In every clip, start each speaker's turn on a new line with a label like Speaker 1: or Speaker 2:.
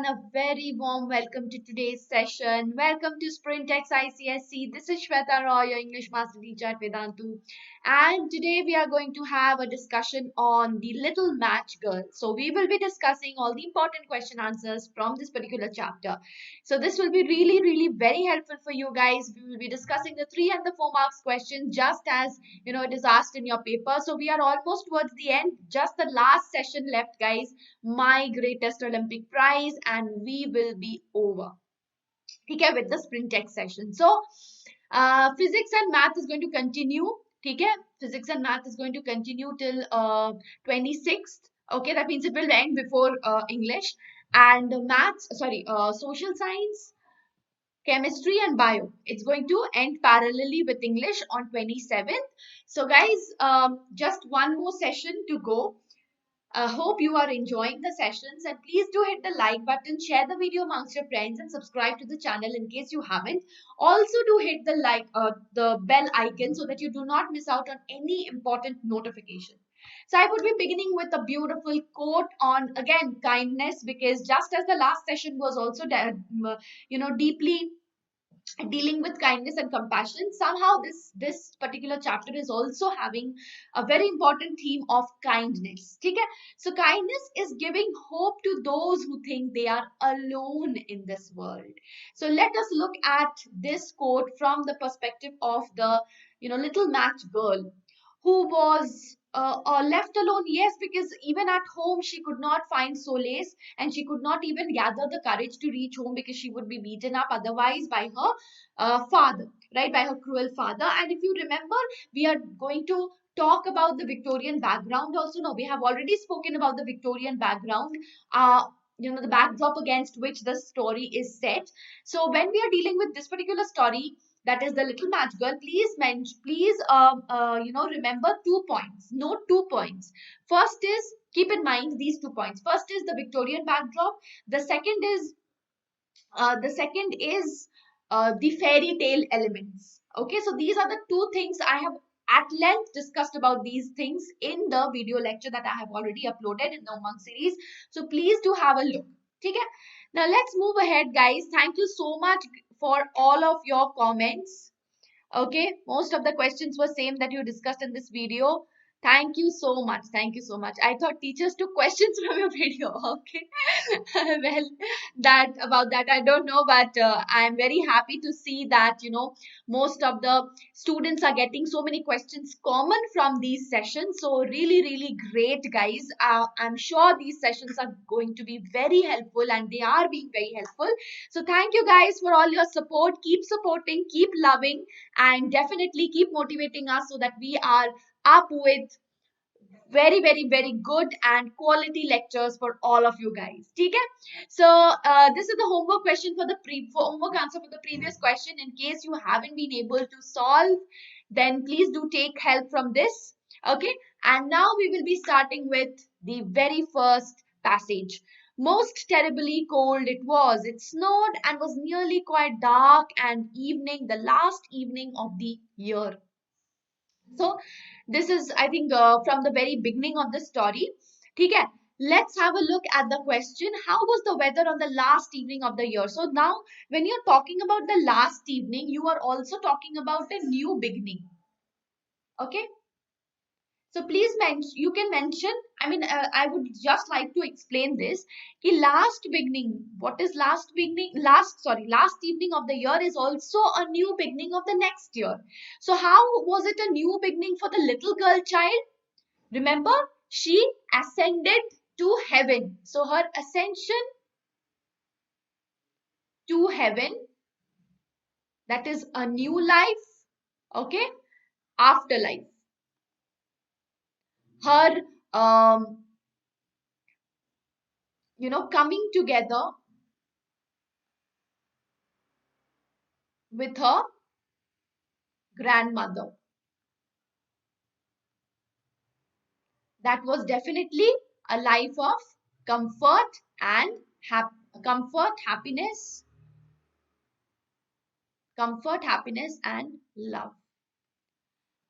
Speaker 1: everyone, a very warm welcome to today's session. Welcome to Sprintex ICSC. This is Shweta Roy, your English Master Teacher at Vedantu. And today we are going to have a discussion on the Little Match Girl. So we will be discussing all the important question answers from this particular chapter. So this will be really very helpful for you guys. We will be discussing the 3 and the 4 marks question just as it is asked in your paper. So we are almost towards the end, just the last session left, guys. My greatest Olympic prize, and we will be over. Okay, with the sprint tech session. So physics and math is going to continue. Okay, physics and math is going to continue till 26th. Okay, that means it will end before English. And maths, sorry, social science, chemistry and bio, it's going to end parallelly with English on 27th. So guys, just one more session to go. Hope you are enjoying the sessions, and please do hit the like button, share the video amongst your friends, and subscribe to the channel in case you haven't. Also do hit the bell icon so that you do not miss out on any important notification. So I would be beginning with a beautiful quote on, again, kindness, because just as the last session was also deeply dealing with kindness and compassion, somehow this particular chapter is also having a very important theme of kindness. Okay, so kindness is giving hope to those who think they are alone in this world. So let us look at this quote from the perspective of the little match girl who was left alone. Yes, because even at home she could not find solace, and she could not even gather the courage to reach home because she would be beaten up otherwise by her father, right? By her cruel father. And if you remember, we are going to talk about the Victorian background also. No, we have already spoken about the Victorian background. The backdrop against which the story is set. So when we are dealing with this particular story, that is the little match girl, please remember 2 points. Note 2 points. First is, keep in mind these 2 points. First is the Victorian backdrop. The second is the fairy tale elements. Okay, so these are the two things I have at length discussed about these things in the video lecture that I have already uploaded in the Umang series. So please do have a look. Okay, now let's move ahead, guys. Thank you so much for all of your comments. Okay, most of the questions were same that you discussed in this video. Thank you so much. Thank you so much. I thought teachers took questions from your video. Okay. Well, that about that I don't know, but I am very happy to see that most of the students are getting so many questions common from these sessions. So really great, guys. I'm sure these sessions are going to be very helpful, and they are being very helpful. So thank you guys for all your support. Keep supporting, keep loving, and definitely keep motivating us so that we are up with very good and quality lectures for all of you guys. Okay, so this is the homework question for the homework answer for the previous question. In case you haven't been able to solve, then please do take help from this. Okay, and now we will be starting with the very first passage. Most terribly cold it was. It snowed and was nearly quite dark and evening, the last evening of the year. So this is, I think, from the very beginning of the story. Okay, let's have a look at the question. How was the weather on the last evening of the year? So now when you're talking about the last evening, you are also talking about a new beginning. Okay, so please mention, you can mention, I would just like to explain this. Ki last beginning, what is last beginning? Last evening of the year is also a new beginning of the next year. So how was it a new beginning for the little girl child? Remember, she ascended to heaven. So her ascension to heaven, that is a new life, okay, afterlife. Her coming together with her grandmother. That was definitely a life of comfort and happiness, and love.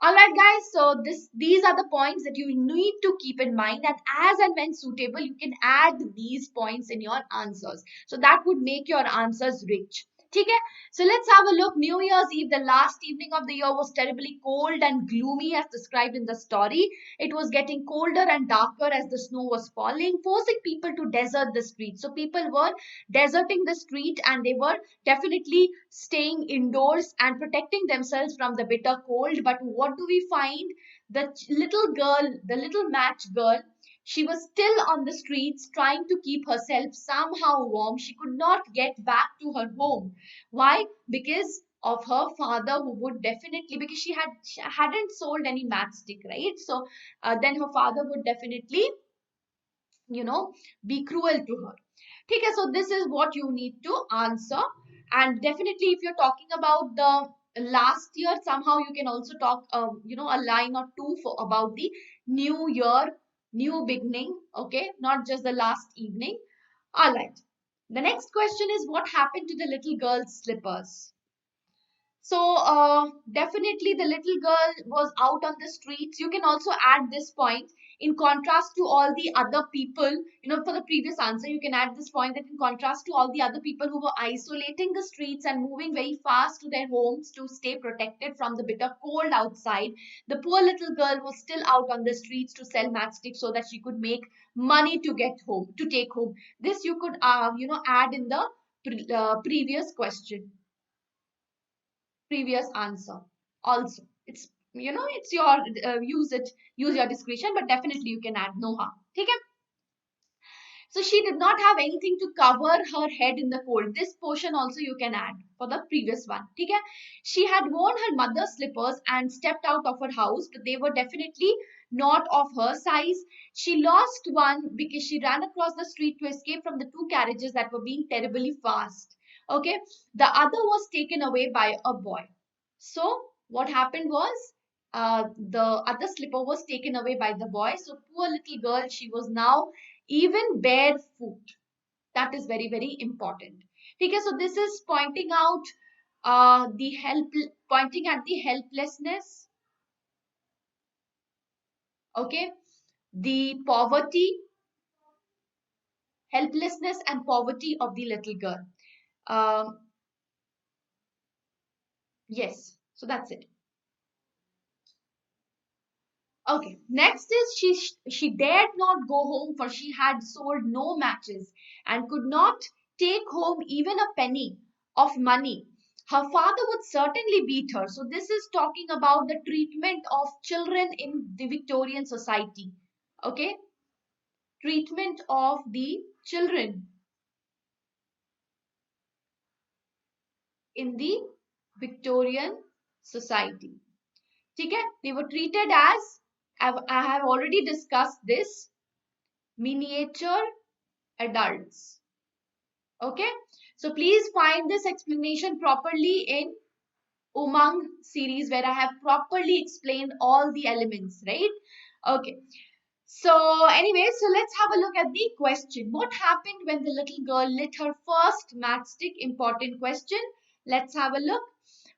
Speaker 1: All right, guys. So these are the points that you need to keep in mind, and as and when suitable, you can add these points in your answers. So that would make your answers rich. Okay, so let's have a look. New Year's Eve, the last evening of the year, was terribly cold and gloomy as described in the story. It was getting colder and darker as the snow was falling, forcing people to desert the street. So people were deserting the street, and they were definitely staying indoors and protecting themselves from the bitter cold. But what do we find? The little girl, the little match girl, she was still on the streets trying to keep herself somehow warm. She could not get back to her home. Why? Because of her father, who would definitely, because she hadn't sold any matchstick, right? So then her father would definitely, you know, be cruel to her. Okay, so this is what you need to answer. And definitely, if you're talking about the last year, somehow you can also talk, a line or two for about the new year, new beginning. Okay, not just the last evening. All right. The next question is, what happened to the little girl's slippers? So definitely the little girl was out on the streets. You can also add this point in contrast to all the other people, for the previous answer, you can add this point that in contrast to all the other people who were isolating the streets and moving very fast to their homes to stay protected from the bitter cold outside, the poor little girl was still out on the streets to sell matchsticks so that she could make money to get home, to take home. This you could, add in the previous question, previous answer also. It's your use your discretion, but definitely you can add no harm. Okay, so she did not have anything to cover her head in the cold. This portion also you can add for the previous one. Okay, she had worn her mother's slippers and stepped out of her house, but they were definitely not of her size. She lost one because she ran across the street to escape from the two carriages that were being terribly fast. Okay, the other was taken away by a boy. So what happened was, the other slipper was taken away by the boy. So poor little girl, she was now even barefoot. That is very, very important. Okay, so this is pointing out pointing at the helplessness. Okay, the poverty, helplessness, and poverty of the little girl. Um, yes, so that's it. Okay, next is she dared not go home, for she had sold no matches and could not take home even a penny of money. Her father would certainly beat her. So this is talking about the treatment of children in the Victorian society. Okay, treatment of the children in the Victorian society. Okay, they were treated as, I have already discussed this, miniature adults. Okay, so please find this explanation properly in Umang series, where I have properly explained all the elements, right? Okay, so anyway, so let's have a look at the question. What happened when the little girl lit her first matchstick? Important question. Let's have a look.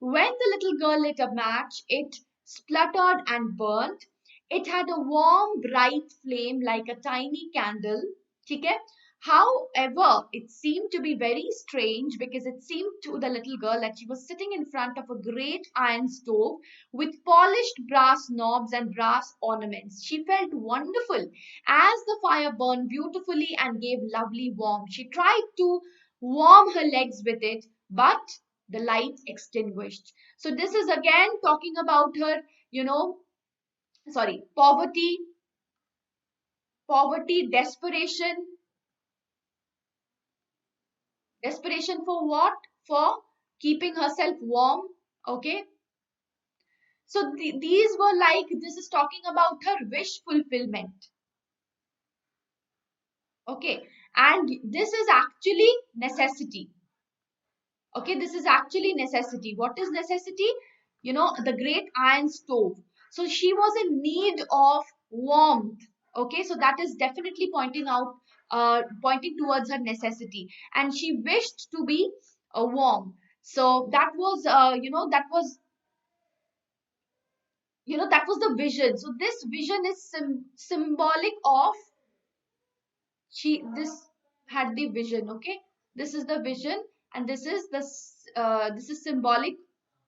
Speaker 1: When the little girl lit a match, it spluttered and burnt. It had a warm, bright flame like a tiny candle. Okay? However, it seemed to be very strange, because it seemed to the little girl that she was sitting in front of a great iron stove with polished brass knobs and brass ornaments. She felt wonderful as the fire burned beautifully and gave lovely warmth. She tried to warm her legs with it, but the light extinguished. So this is again talking about her, poverty, desperation. Desperation for what? For keeping herself warm. Okay. So these were like, this is talking about her wish fulfillment. Okay. And this is actually necessity. Okay. This is actually necessity. What is necessity? The great iron stove. So she was in need of warmth. Okay. So that is definitely pointing towards her necessity. And she wished to be warm. So that was, that was that was the vision. So this vision is symbolic of, this had the vision. Okay, this is the vision, and this is symbolic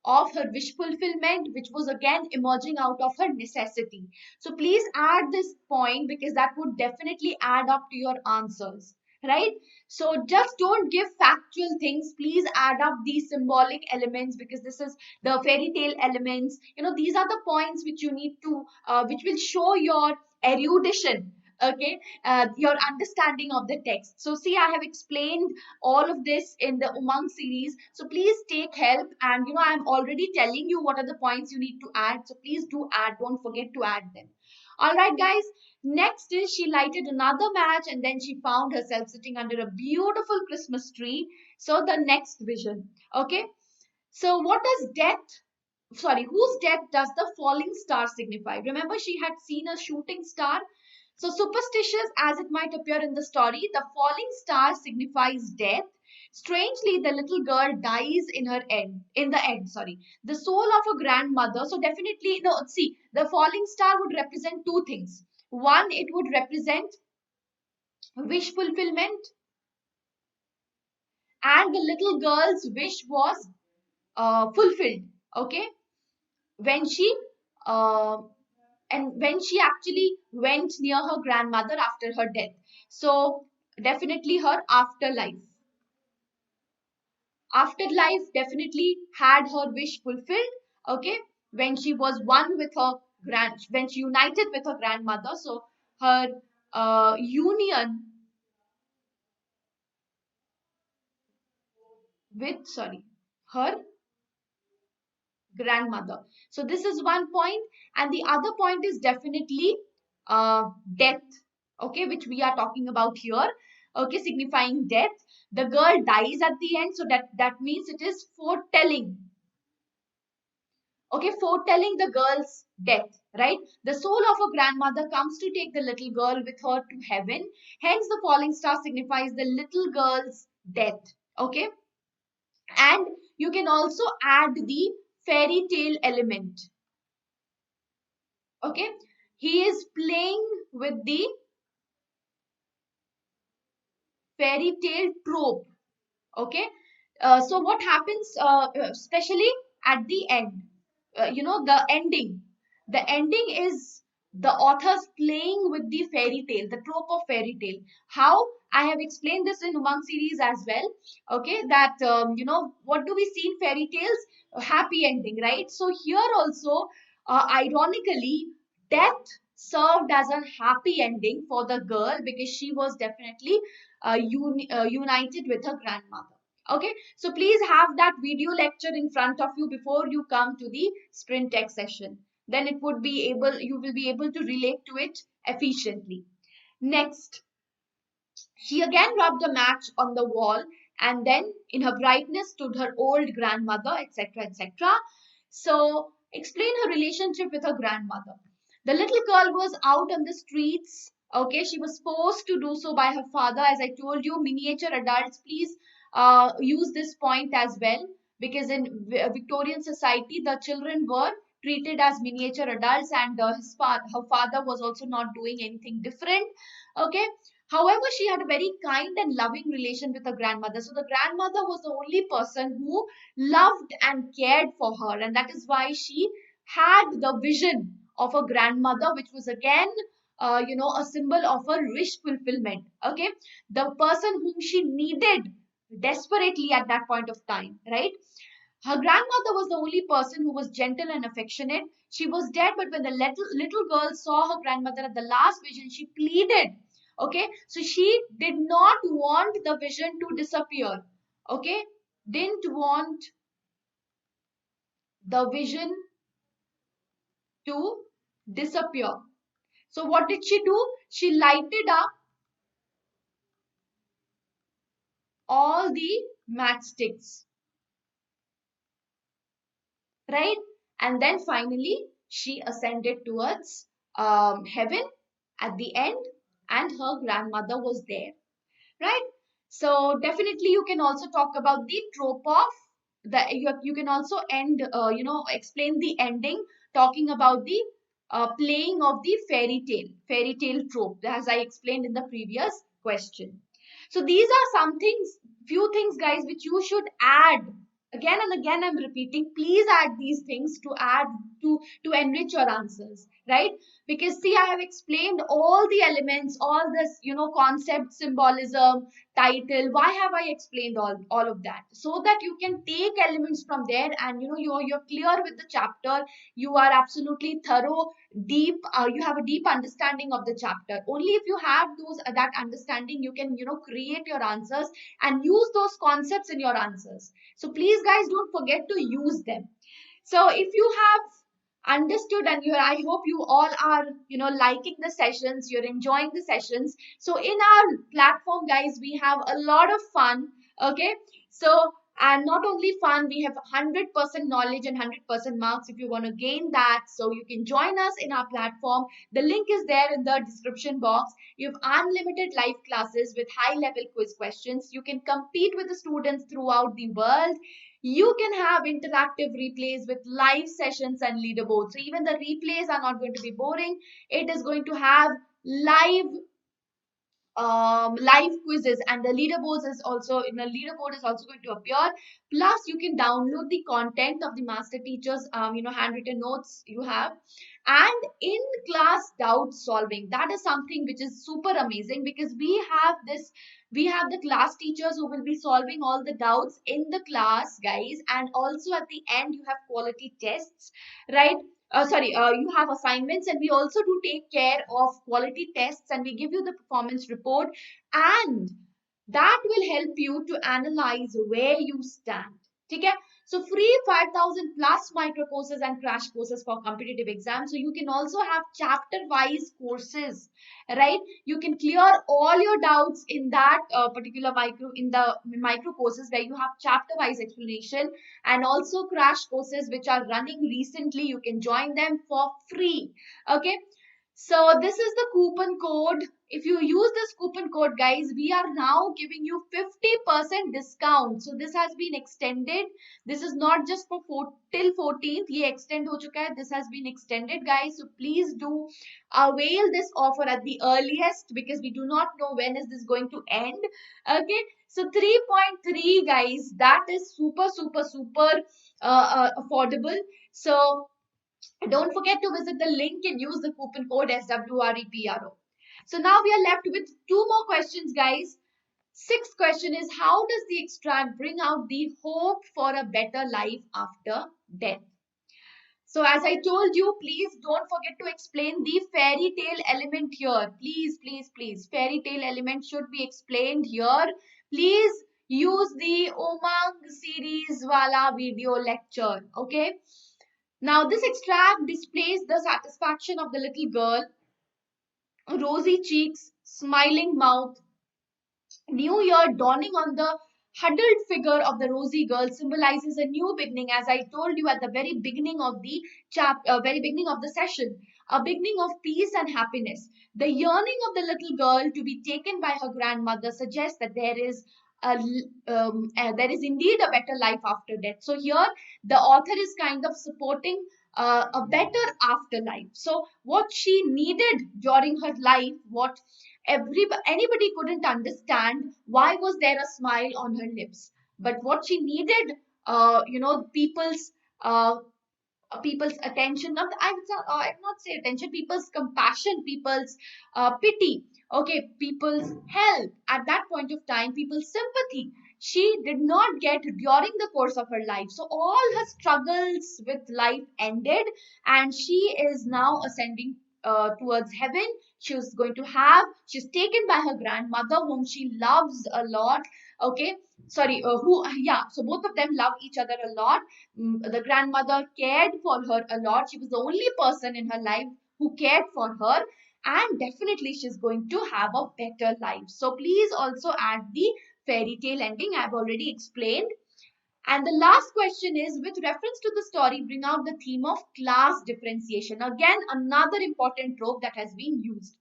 Speaker 1: of her wish fulfillment, which was again emerging out of her necessity. So please add this point, because that would definitely add up to your answers, right? So just don't give factual things, please add up these symbolic elements, because this is the fairy tale elements. These are the points which you need to which will show your erudition, okay, your understanding of the text. So see, I have explained all of this in the Umang series. So please take help, and I'm already telling you what are the points you need to add. So please do add, don't forget to add them. All right, guys. Next is, she lighted another match and then she found herself sitting under a beautiful Christmas tree. So the next vision. Okay. So what does death, sorry, whose death does the falling star signify? Remember, she had seen a shooting star. So superstitious as it might appear in the story, the falling star signifies death. Strangely, the little girl dies in the end, sorry. The soul of a grandmother. So definitely, no, see, the falling star would represent two things. One, it would represent wish fulfillment, and the little girl's wish was fulfilled. Okay, when she uh, when she actually went near her grandmother after her death. So definitely her afterlife definitely had her wish fulfilled. Okay, when she was one with her when she united with her grandmother. So her union with, sorry, her grandmother. So this is one point, and the other point is definitely death. Okay, which we are talking about here. Okay, signifying death. The girl dies at the end, so that means it is foretelling. Okay, foretelling the girl's death, right? The soul of a grandmother comes to take the little girl with her to heaven. Hence, the falling star signifies the little girl's death. Okay, and you can also add the fairy tale element. Okay, he is playing with the fairy tale trope. Okay, so what happens, especially at the end, the ending is the authors playing with the fairy tale, the trope of fairy tale. How? I have explained this in Umang series as well. Okay, that what do we see in fairy tales? A happy ending, right? So here also, ironically, death served as a happy ending for the girl, because she was definitely united with her grandmother. Okay, so please have that video lecture in front of you before you come to the sprint tech session. Then you will be able to relate to it efficiently. Next, she again rubbed a match on the wall, and then in her brightness stood her old grandmother, etc., etc. So, explain her relationship with her grandmother. The little girl was out on the streets. Okay, she was forced to do so by her father. As I told you, miniature adults, please use this point as well, because in Victorian society, the children were treated as miniature adults, and her father was also not doing anything different. Okay, however, she had a very kind and loving relation with her grandmother. So the grandmother was the only person who loved and cared for her, and that is why she had the vision of a grandmother, which was again, a symbol of her wish fulfillment. Okay, the person whom she needed desperately at that point of time, right? Her grandmother was the only person who was gentle and affectionate. She was dead, but when the little girl saw her grandmother at the last vision, she pleaded. Okay, so she did not want the vision to disappear. Okay, didn't want the vision to disappear. So what did she do? She lighted up all the matchsticks, right? And then finally, she ascended towards heaven at the end, and her grandmother was there, right? So definitely, you can also talk about the trope of you can also explain the ending talking about the playing of the fairy tale trope, as I explained in the previous question. So these are some things, few things, guys, which you should add. Again and again, I'm repeating, please add these things to add to enrich your answers, right? Because see, I have explained all the elements, all this, concept, symbolism, title. Why have I explained all of that? So that you can take elements from there, and you're clear with the chapter. You are absolutely thorough, deep. You have a deep understanding of the chapter. Only if you have those that understanding, you can create your answers and use those concepts in your answers. So please, guys, don't forget to use them. So if you have understood, and I hope you all are liking the sessions, you're enjoying the sessions. So in our platform, guys, we have a lot of fun. Okay, so, and not only fun, we have 100% knowledge and 100% marks if you want to gain that. So you can join us in our platform. The link is there in the description box. You have unlimited live classes with high level quiz questions. You can compete with the students throughout the world. You can have interactive replays with live sessions and leaderboards. So even the replays are not going to be boring. It is going to have live live quizzes, and the leaderboards is also in the leaderboard is also going to appear. Plus you can download the content of the master teachers handwritten notes you have, and in class doubt solving. That is something which is super amazing, because we have the class teachers who will be solving all the doubts in the class, guys. And also at the end you have quality tests, right? You have assignments, and we also do take care of quality tests, and we give you the performance report, and that will help you to analyze where you stand. Okay? So free 5,000 plus micro courses and crash courses for competitive exams. So you can also have chapter wise courses, right? You can clear all your doubts in that particular micro courses, where you have chapter wise explanation, and also crash courses which are running recently. You can join them for free. Okay, so this is the coupon code. If you use this coupon code, guys, we are now giving you 50% discount. So this has been extended. This is not just for till 14th. ये extend हो चुका है. This has been extended, guys. So please do avail this offer at the earliest, because we do not know when is this going to end. Okay. So 3.3, guys, that is super, super, super affordable. So don't forget to visit the link and use the coupon code SWREPRO. So now we are left with two more questions, guys. Sixth question is, how does the extract bring out the hope for a better life after death? So as I told you, please don't forget to explain the fairy tale element here. Please, please, please. Fairy tale element should be explained here. Please use the Omang series wala video lecture. Okay. Now, this extract displays the satisfaction of the little girl, rosy cheeks, smiling mouth, new year dawning on the huddled figure of the rosy girl symbolizes a new beginning, as I told you at the very beginning of the very beginning of the session, a beginning of peace and happiness. The yearning of the little girl to be taken by her grandmother suggests that there is indeed a better life after death. So here the author is kind of supporting a better afterlife. So what she needed during her life, what anybody couldn't understand, why was there a smile on her lips, but what she needed, uh, people's attention, not I would not say attention, people's compassion, people's pity, okay, people's help at that point of time, people's sympathy, she did not get during the course of her life. So all her struggles with life ended, and she is now ascending towards heaven. She's taken by her grandmother, whom she loves a lot. Okay, so both of them love each other a lot. The grandmother cared for her a lot. She was the only person in her life who cared for her, and definitely she's going to have a better life. So please also add the fairy tale ending. I've already explained. And the last question is, with reference to the story, bring out the theme of class differentiation. Again, another important trope that has been used.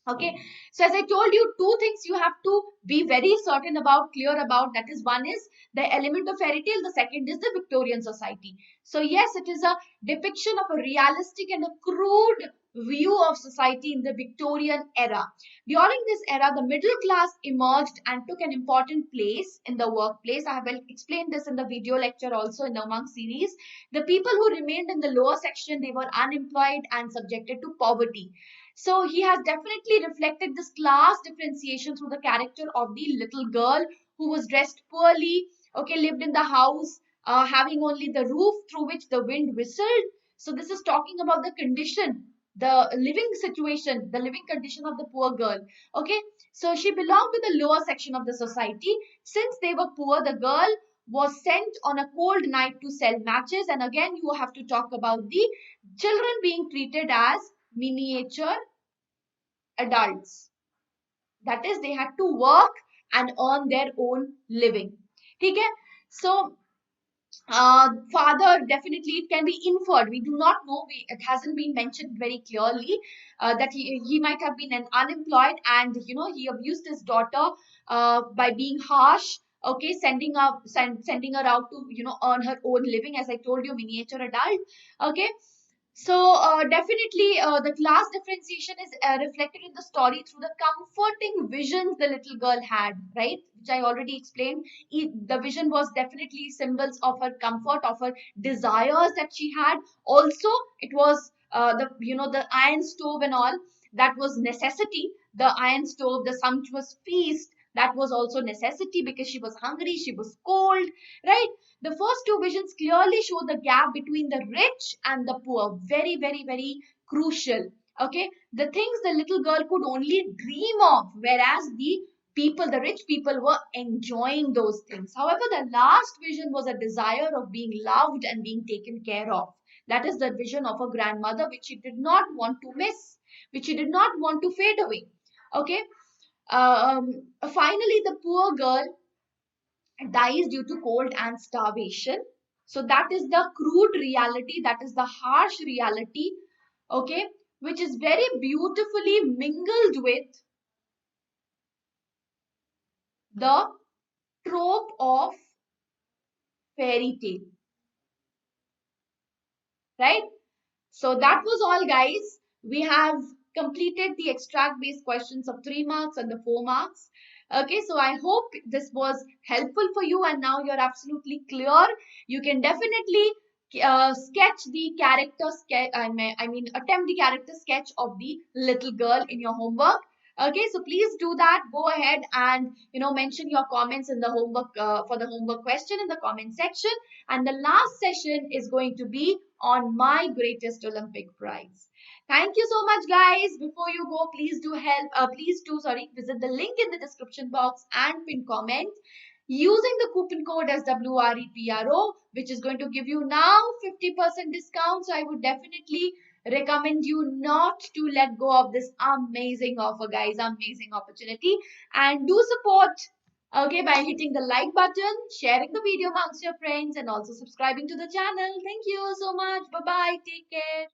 Speaker 1: Okay, so as I told you, two things you have to be very certain about, clear about. That is, one is the element of fairy tale, the second is the Victorian society. So, yes, it is a depiction of a realistic and a crude view of society in the Victorian era. During this era, the middle class emerged and took an important place in the workplace. I have well explained this in the video lecture also in the Umang series. The people who remained in the lower section, they were unemployed and subjected to poverty. So he has definitely reflected this class differentiation through the character of the little girl who was dressed poorly, okay, lived in the house, having only the roof through which the wind whistled. So this is talking about the condition, the living situation, the living condition of the poor girl. Okay, so she belonged to the lower section of the society. Since they were poor, the girl was sent on a cold night to sell matches. And again, you have to talk about the children being treated as miniature adults. That is, they had to work and earn their own living. Okay? So, father, definitely it can be inferred. We do not know. It hasn't been mentioned very clearly that he might have been an unemployed, and he abused his daughter by being harsh. Okay, sending her out to earn her own living. As I told you, miniature adult. Okay, so definitely the class differentiation is reflected in the story through the comforting visions the little girl had, right? Which I already explained. The vision was definitely symbols of her comfort, of her desires that she had. Also, it was the iron stove and all, that was necessity. The iron stove, the sumptuous feast, that was also necessity because she was hungry, she was cold, right? The first two visions clearly show the gap between the rich and the poor. Very, very, very crucial. Okay, the things the little girl could only dream of, whereas the rich people were enjoying those things. However, the last vision was a desire of being loved and being taken care of. That is the vision of a grandmother, which she did not want to miss, which she did not want to fade away. Okay, finally, the poor girl dies due to cold and starvation. So that is the crude reality, that is the harsh reality, okay, which is very beautifully mingled with the trope of fairy tale, right? So that was all, guys. We have completed the extract based questions of 3 marks and the 4 marks. Okay, so I hope this was helpful for you and now you're absolutely clear. You can definitely sketch the character sketch, I mean, attempt the character sketch of the little girl in your homework. Okay, so please do that. Go ahead and mention your comments in the homework for the homework question in the comment section. And the last session is going to be on my greatest Olympic prize. Thank you so much, guys. Before you go, please do, visit the link in the description box and pin comment using the coupon code as WREPRO, which is going to give you now 50% discount. So I would definitely recommend you not to let go of this amazing offer, guys, amazing opportunity, and do support, okay, by hitting the like button, sharing the video amongst your friends, and also subscribing to the channel. Thank you so much. Bye bye. Take care.